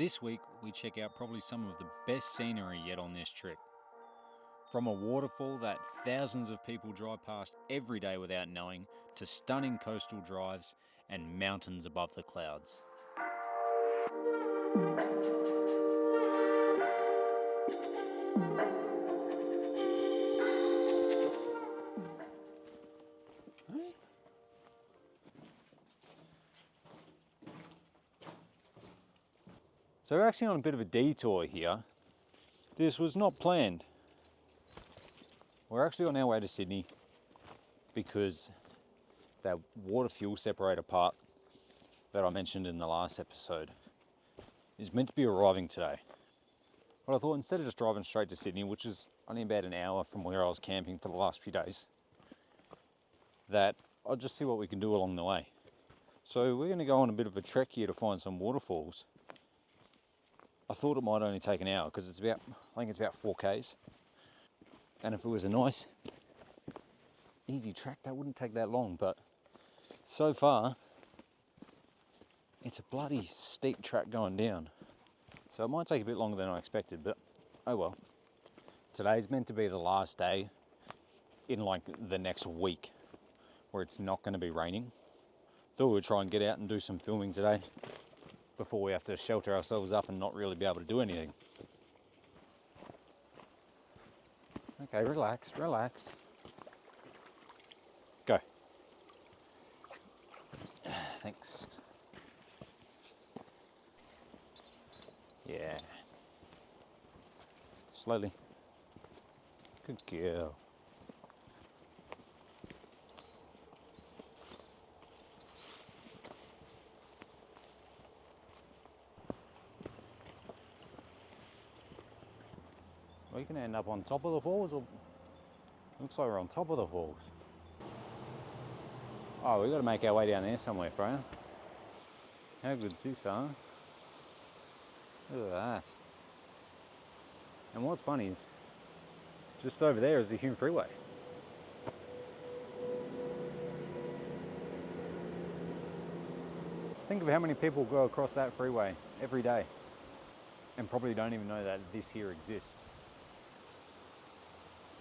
This week, we check out probably some of the best scenery yet on this trip. From a waterfall that thousands of people drive past every day without knowing, to stunning coastal drives and mountains above the clouds. So we're actually on a bit of a detour here. This was not planned. We're actually on our way to Sydney because that water fuel separator part that I mentioned in the last episode is meant to be arriving today. But I thought instead of just driving straight to Sydney, which is only about an hour from where I was camping for the last few days, that I'll just see what we can do along the way. So we're going to go on a bit of a trek here to find some waterfalls. I thought it might only take an hour because I think it's about 4 k's. And if it was a nice, easy track, that wouldn't take that long. But so far, it's a bloody steep track going down. So it might take a bit longer than I expected, but oh well. Today's meant to be the last day in like the next week where it's not going to be raining. Thought we'd try and get out and do some filming today before we have to shelter ourselves up and not really be able to do anything. Okay, relax, relax. Go. Thanks. Yeah. Slowly. Good girl. Are we going to end up on top of the falls, or looks like we're on top of the falls? Oh, we've got to make our way down there somewhere, Freya. How good's this, huh? Look at that. And what's funny is, just over there is the Hume Freeway. Think of how many people go across that freeway every day and probably don't even know that this here exists.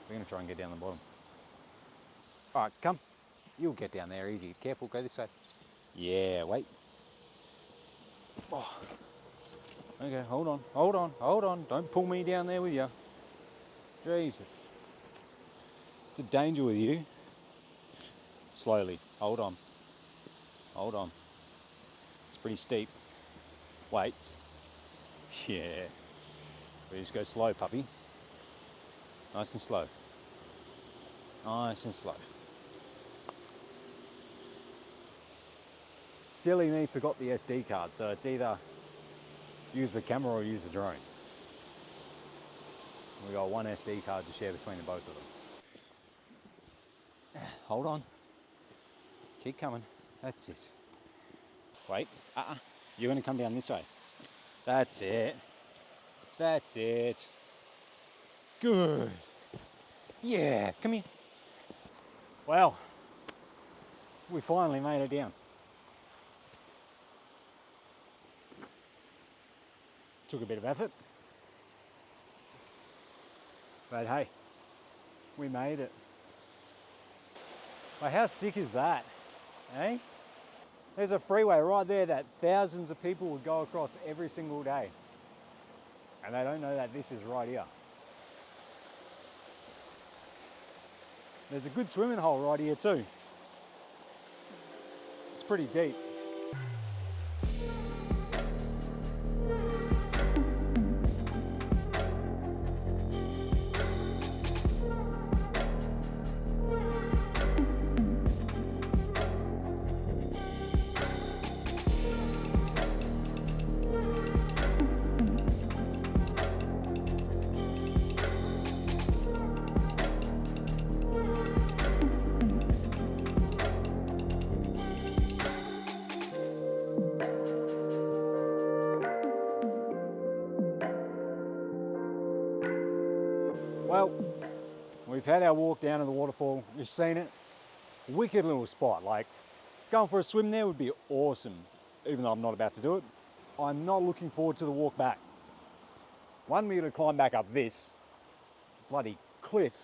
We're going to try and get down the bottom. All right, come. You'll get down there easy. Careful, go this way. Yeah, wait. Oh. Okay, hold on, hold on, hold on. Don't pull me down there with you. Jesus. It's a danger with you. Slowly, hold on. Hold on. It's pretty steep. Wait. Yeah. We just go slow, puppy. Nice and slow. Nice and slow. Silly me forgot the SD card, so it's either use the camera or use the drone. We got one SD card to share between the both of them. Hold on. Keep coming. That's it. Wait. You're going to come down this way. That's it. That's it. Good. Yeah, come here. Well, we finally made it down. Took a bit of effort. But hey, we made it. Well, how sick is that, eh? There's a freeway right there that thousands of people would go across every single day. And they don't know that this is right here. There's a good swimming hole right here too. It's pretty deep. Well, we've had our walk down to the waterfall. You've seen it. Wicked little spot. Like, going for a swim there would be awesome, even though I'm not about to do it. I'm not looking forward to the walk back. One, we're going to climb back up this bloody cliff,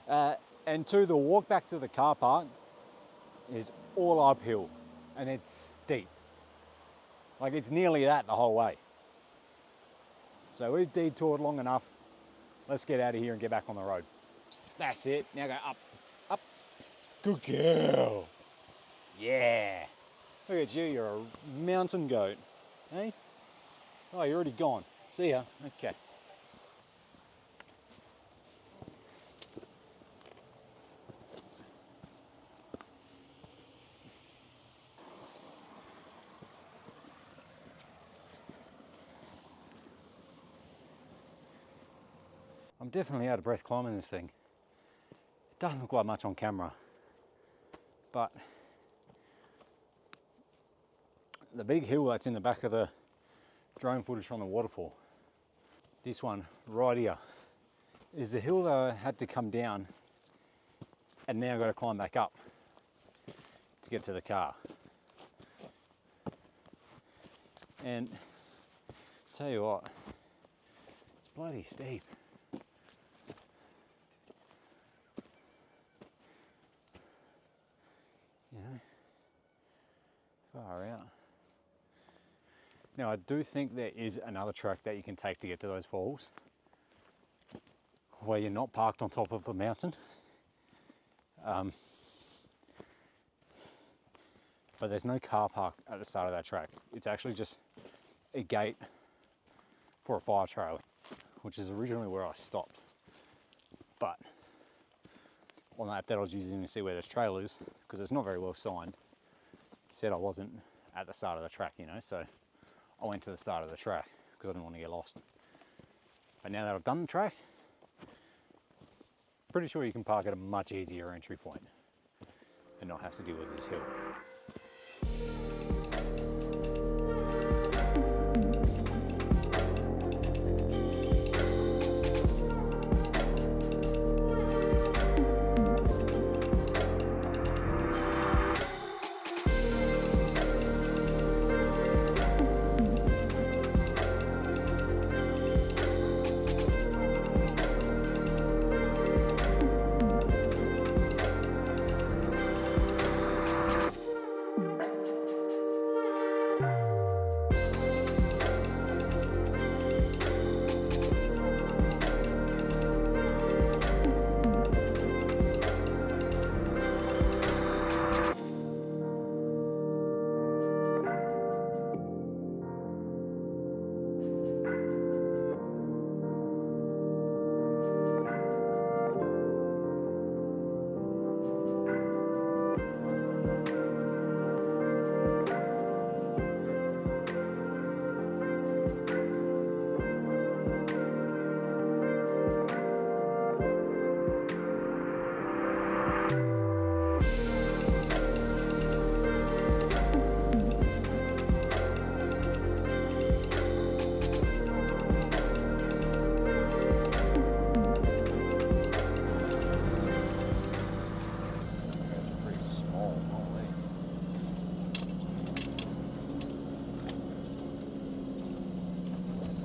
and two, the walk back to the car park is all uphill and it's steep. Like it's nearly that the whole way. So we've detoured long enough. Let's get out of here and get back on the road. That's it. Now go up, up. Good girl. Yeah. Look at you, you're a mountain goat. Hey? Oh, you're already gone. See ya. Okay. I'm definitely out of breath climbing this thing. It doesn't look like much on camera, but the big hill that's in the back of the drone footage from the waterfall, this one right here, is the hill that I had to come down and now I've got to climb back up to get to the car. And tell you what, it's bloody steep. You know, far out. Now I do think there is another track that you can take to get to those falls, where you're not parked on top of a mountain. But there's no car park at the start of that track. It's actually just a gate for a fire trail, which is originally where I stopped. But on that I was using to see where this trail is, because it's not very well signed, it said I wasn't at the start of the track, you know, so I went to the start of the track because I didn't want to get lost. But now that I've done the track, pretty sure you can park at a much easier entry point and not have to deal with this hill.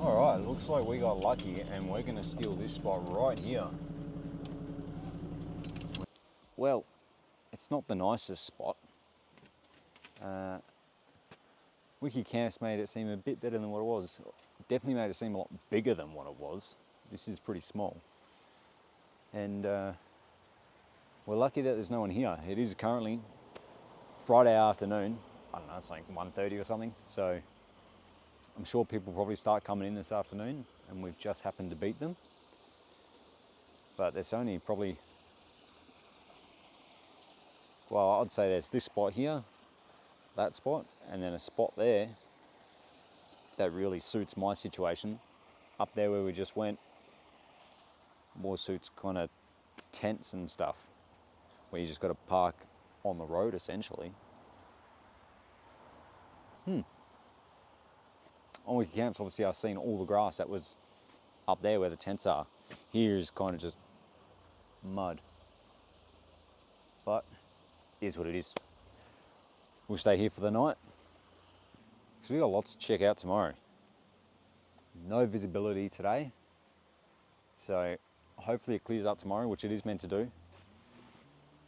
Alright, looks like we got lucky and we're going to steal this spot right here. Well, it's not the nicest spot. Wiki Camps made it seem a bit better than what it was. Definitely made it seem a lot bigger than what it was. This is pretty small. And we're lucky that there's no one here. It is currently Friday afternoon. I don't know, it's like 1:30 or something. So I'm sure people probably start coming in this afternoon and we've just happened to beat them. But there's only probably, well, I'd say there's this spot here, that spot, and then a spot there that really suits my situation. Up there where we just went, more suits kind of tents and stuff, where you just got to park on the road essentially. On Wiki Camps, obviously I've seen all the grass that was up there where the tents are. Here is kind of just mud. But it is what it is. We'll stay here for the night. because we got lots to check out tomorrow. No visibility today, so hopefully it clears up tomorrow, which it is meant to do,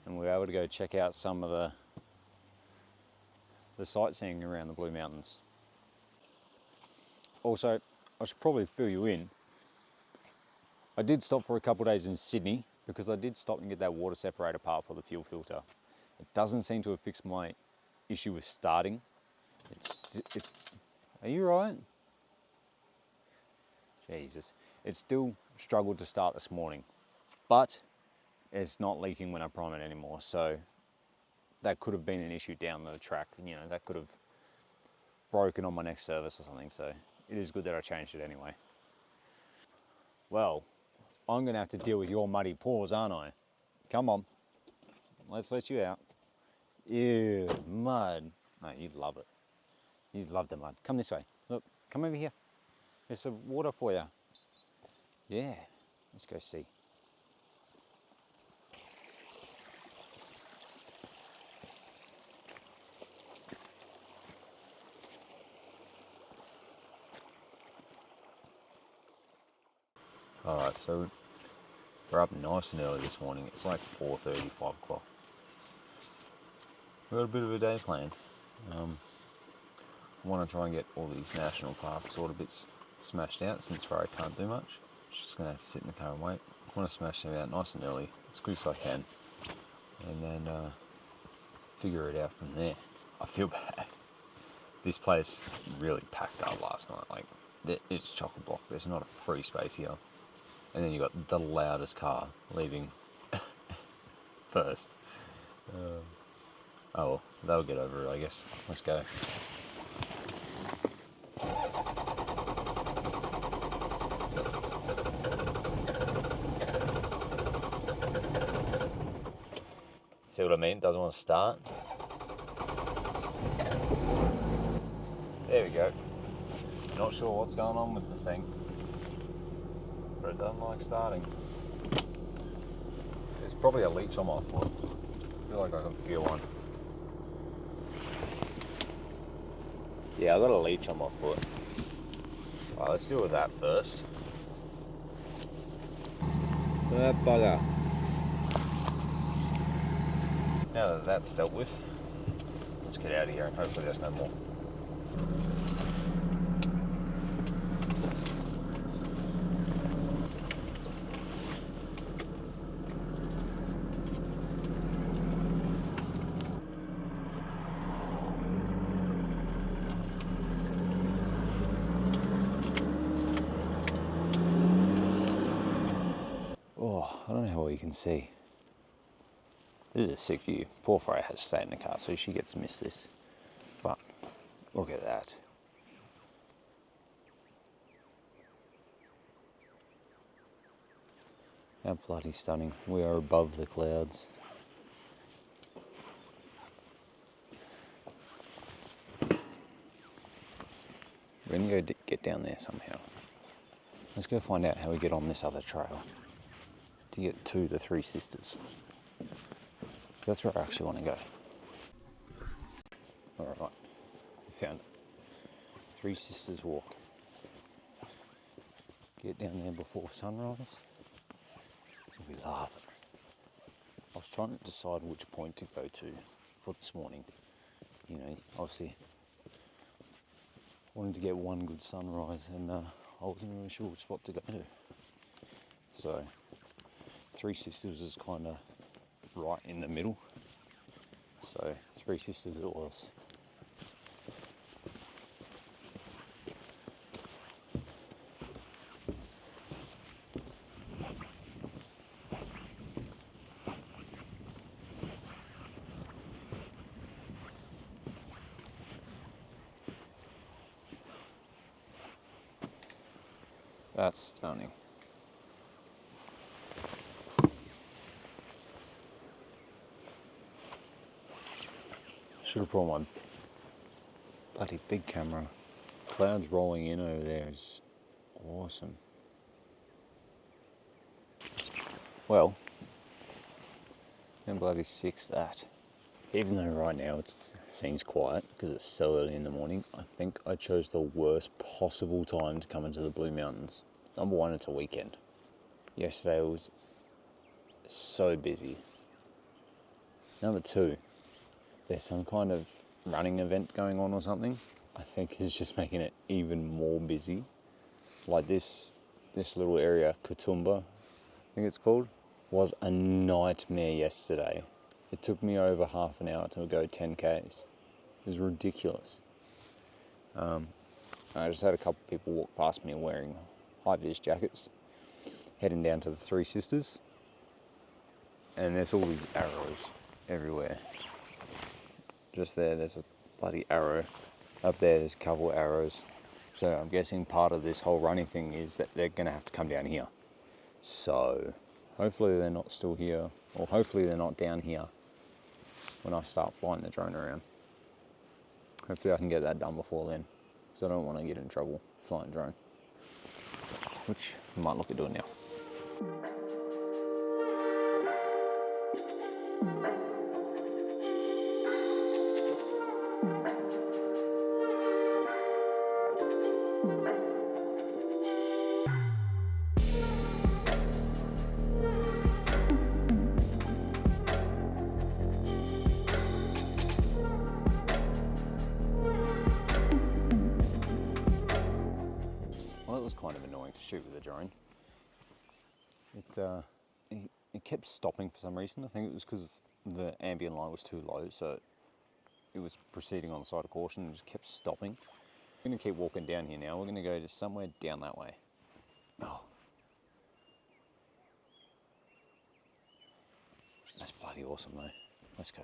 and we're able to go check out some of the sightseeing around the Blue Mountains. Also, I should probably fill you in. I did stop for a couple of days in Sydney because I did stop and get that water separator part for the fuel filter. It doesn't seem to have fixed my issue with starting. Are you right? Jesus. It still struggled to start this morning, but it's not leaking when I prime it anymore. So that could have been an issue down the track. You know, that could have broken on my next service or something. So it is good that I changed it anyway. Well, I'm gonna have to deal with your muddy paws, aren't I? Come on, let's let you out. Ew, mud. No, you'd love it. You'd love the mud. Come this way. Look, come over here. There's some water for you. Yeah, let's go see. All right, so we're up nice and early this morning. It's like 4:30, 5 o'clock. We've got a bit of a day planned. I want to try and get all these national park sort of bits smashed out since Friday can't do much. Just going to have to sit in the car and wait. I want to smash them out nice and early, as good as I can, and then figure it out from there. I feel bad. This place really packed up last night. Like, it's chock-a-block. There's not a free space here. And then you got the loudest car leaving first. Oh well, they'll get over it, I guess. Let's go. See what I mean? Doesn't want to start. There we go. Not sure what's going on with the thing, but it doesn't like starting. There's probably a leech on my foot. I feel like I can feel one. Yeah, I got a leech on my foot. Alright, let's deal with that first. That bugger. Now that that's dealt with, let's get out of here and hopefully there's no more. Oh, I don't know how well you can see. This is a sick view. Poor Freya has to stay in the car, so she gets to miss this. But look at that. How bloody stunning. We are above the clouds. We're gonna go get down there somehow. Let's go find out how we get on this other trail to get to the Three Sisters. That's where I actually want to go. Alright, we found it. Three Sisters Walk. Get down there before sunrise. We'll be laughing. I was trying to decide which point to go to for this morning. You know, obviously wanted to get one good sunrise, and I wasn't really sure which spot to go to. So Three Sisters is kind of right in the middle. So Three Sisters it was. That's stunning. Should have brought my bloody big camera. Clouds rolling in over there is awesome. Well, how bloody sick's that? Even though right now it seems quiet because it's so early in the morning, I think I chose the worst possible time to come into the Blue Mountains. Number one, it's a weekend. Yesterday was so busy. Number two, there's some kind of running event going on or something. I think is just making it even more busy. Like this little area, Katoomba, I think it's called, was a nightmare yesterday. It took me over half an hour to go 10Ks. It was ridiculous. I just had a couple of people walk past me wearing high-vis jackets, heading down to the Three Sisters, and there's all these arrows everywhere. Just there's a bloody arrow. Up there's a couple of arrows. So I'm guessing part of this whole running thing is that they're going to have to come down here. So hopefully they're not still here, or hopefully they're not down here when I start flying the drone around. Hopefully I can get that done before then, because I don't want to get in trouble flying drone, which I might look at doing now. Well, it was kind of annoying to shoot with the drone. It kept stopping for some reason. I think it was because the ambient light was too low, so it was proceeding on the side of caution and just kept stopping. We're going to keep walking down here now. We're going to go to somewhere down that way. Oh, that's bloody awesome though. Let's go.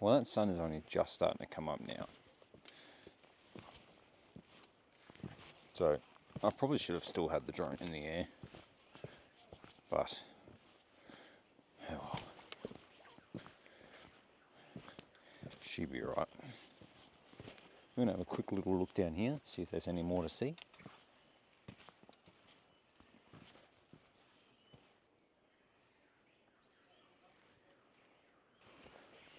Well, that sun is only just starting to come up now. So I probably should have still had the drone in the air, but oh well. She'd be right. We're gonna have a quick little look down here, see if there's any more to see.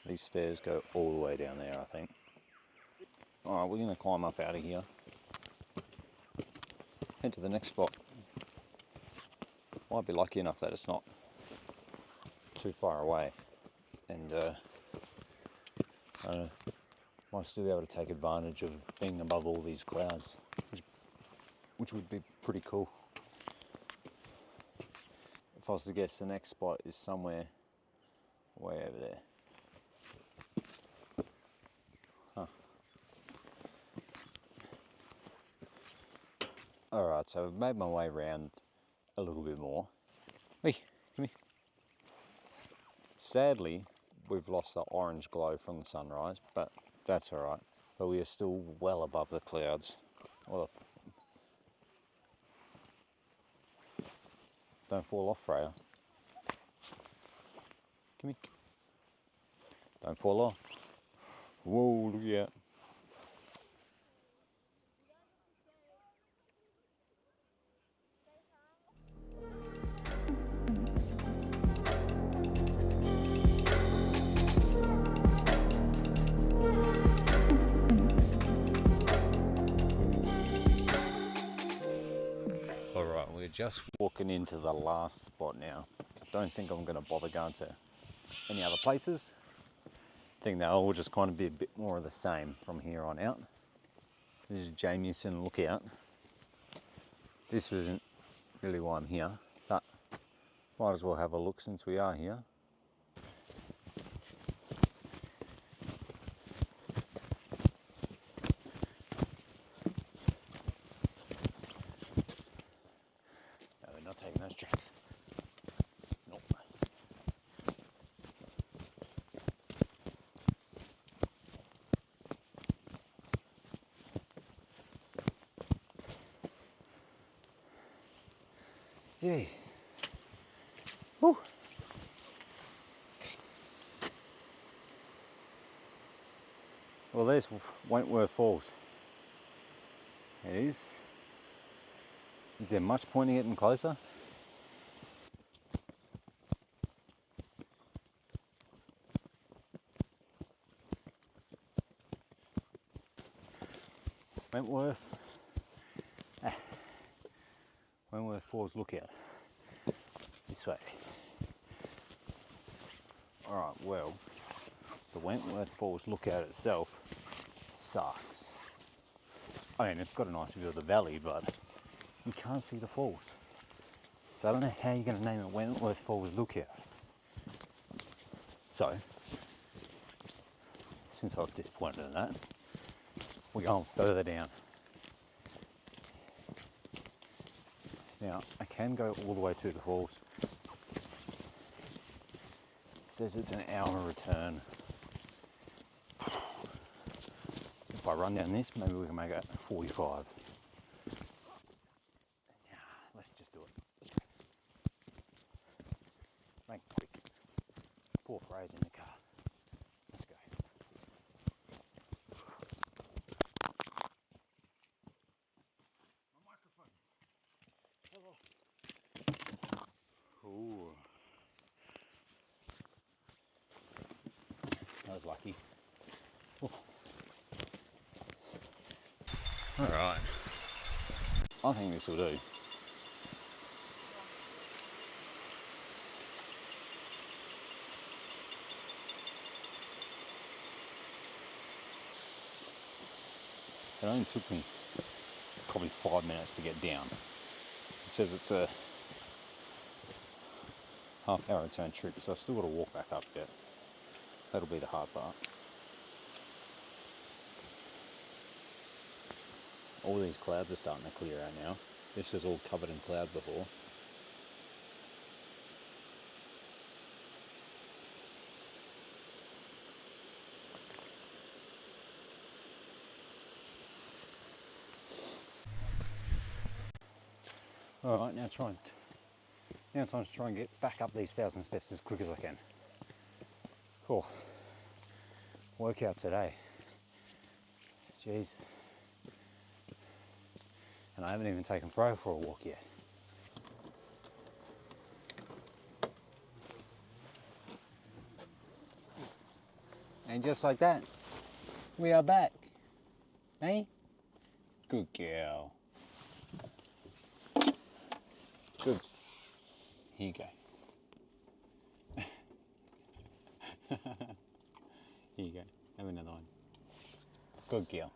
These stairs go all the way down there, I think. Alright, we're gonna climb up out of here. Head to the next spot. Might be lucky enough that it's not too far away, and I don't know, might still be able to take advantage of being above all these clouds, which would be pretty cool. If I was to guess, the next spot is somewhere way over there. Huh. Alright, so I've made my way around a little bit more. Hey, come here. Sadly, we've lost the orange glow from the sunrise, but that's alright. But we are still well above the clouds. Well, don't fall off, Freya. Come here. Don't fall off. Whoa, look out. Alright, we're just walking into the last spot now. I don't think I'm going to bother going to any other places. I think they'll all just kind of be a bit more of the same from here on out. This is Jamieson Lookout. This isn't really why I'm here, but might as well have a look since we are here. No, we're not taking those tracks. Nope. Yeah. Woo. Well, there's Wentworth Falls. It is. Is there much point in getting closer? Wentworth. Wentworth Falls lookout. This way. Alright, well, the Wentworth Falls lookout itself sucks. I mean, it's got a nice view of the valley, but you can't see the falls. So I don't know how you're going to name it Wentworth Falls Lookout. So, since I was disappointed in that, we're going further down. Now, I can go all the way to the falls. It says it's an hour return. If I run down this, maybe we can make it 45. Yeah, let's just do it. Let's go. Make it quick. Poor Fraser in the car. Let's go. My microphone. Ooh. That was lucky. Ooh. All right. I think this will do. It only took me probably 5 minutes to get down. It says it's a half-hour return trip, so I've still got to walk back up yet. That'll be the hard part. All these clouds are starting to clear out now. This was all covered in cloud before. Alright, now time to try and get back up these 1,000 steps as quick as I can. Oh, workout today. Jesus. And I haven't even taken Fro for a walk yet. And just like that, we are back. Hey? Good girl. Good. Here you go. Here you go. Have another one. Good girl.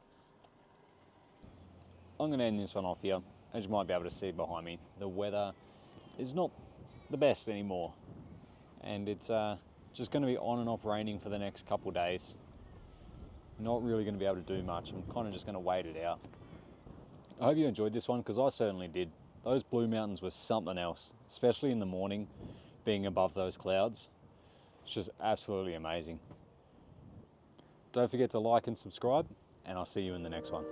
I'm going to end this one off here. As you might be able to see behind me, the weather is not the best anymore. And it's just going to be on and off raining for the next couple of days. Not really going to be able to do much. I'm kind of just going to wait it out. I hope you enjoyed this one, because I certainly did. Those Blue Mountains were something else, especially in the morning, being above those clouds. It's just absolutely amazing. Don't forget to like and subscribe, and I'll see you in the next one.